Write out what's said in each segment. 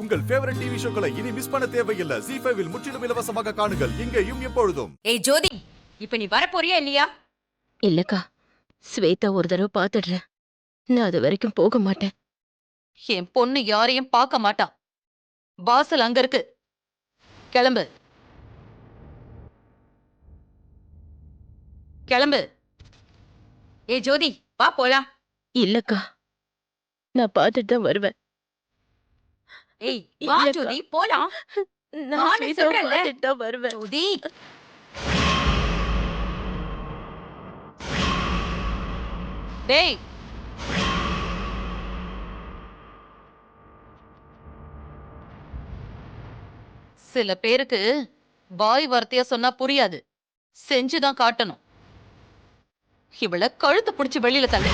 உங்கள் favourite TV ஷோக்களை இனி miss பண்ண தேவையில்லை. ZEE5 இல் முற்றிலும் இலவசமாக காணுங்கள், இங்கேயும் எப்பொழுதும். ஏய் ஜோதி, இப்ப நீ வரப்போறியா இல்லையா? இல்லக்கா, ஸ்வேதா ஒரு தடவை பாத்துடுறேன். நான் அது வரைக்கும் போக மாட்டேன். என் பொண்ணு யாரையும் பார்க்க மாட்டா. வாசல் அங்க இருக்கு, கிளம்பு கிளம்பு. ஏய் ஜோதி, வா போலாம். இல்லக்கா, நான் பாத்துட்டு தான் வருவேன். ஏய் வா இல்லக்கா. ஜோதி, போலாம். நான் நானே ஸ்வேதாவை சொல்றேன்ல. பாத்துட்டு தான் வருவேன். ஜோதி, டேய் சில பேருக்கு வாய் வார்த்தையா சொன்னா புரியாது, செஞ்சுதான் காட்டணும். இவள கழுத்து பிடிச்சு வெளியில தள்ளு.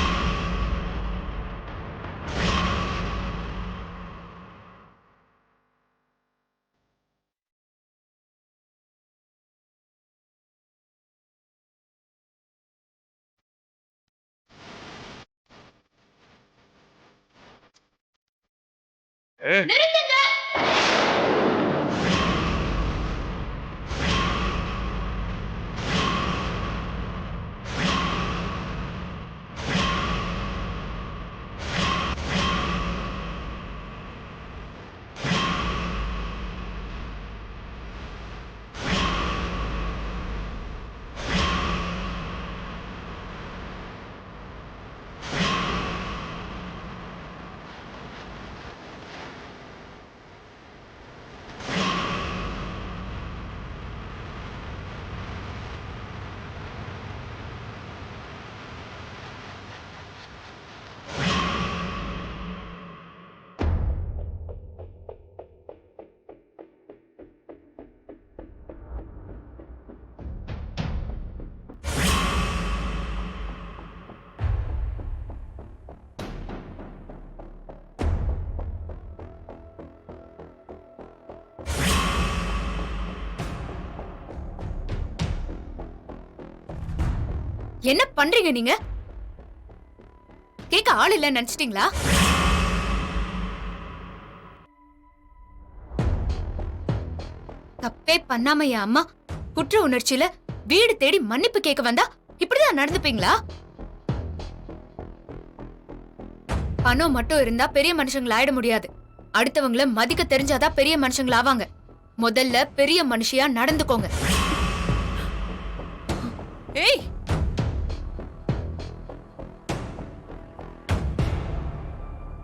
என்ன பண்றீங்க நீங்க? கேட்க ஆள் இல்ல நினைச்சிட்டீங்களா? தப்பே பண்ணாம என் அம்மா குற்ற உணர்ச்சியில வீடு தேடி மன்னிப்பு கேட்க வந்தா இப்படிதான் நடந்துப்பீங்களா? பணம் மட்டும் இருந்தா பெரிய மனுஷங்கள ஆயிட முடியாது. அடுத்தவங்கள மதிக்க தெரிஞ்சாதான் பெரிய மனுஷங்கள ஆவாங்க. முதல்ல பெரிய மனுஷியா நடந்துக்கோங்க. ஏய்,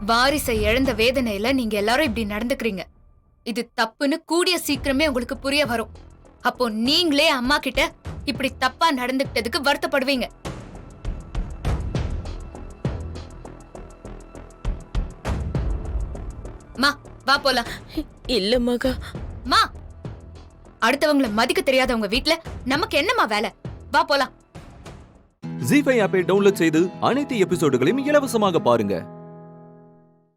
வாரிசை இழந்த வேதனையில நீங்க எல்லாரும் இப்படி நடந்துக்கிறீங்க. இது தப்புன்னு கூடிய சீக்கிரமே உங்களுக்கு புரிய வரும். அப்போ நீங்களே அம்மா கிட்ட இப்படி தப்பா நடந்துக்கிட்டதுக்கு வருத்தப்படுவீங்க. மா வா போலாம். இல்ல மகா. மா, அடுத்தவங்களை மதிக்க தெரியாதவங்க வீட்ல நமக்கு என்னமா வேலை? வா போலாம். ZEE5 ஆப்பை டவுன்லோட் செய்து அனைத்து எபிசோடுகளையும் இலவசமாக பாருங்க.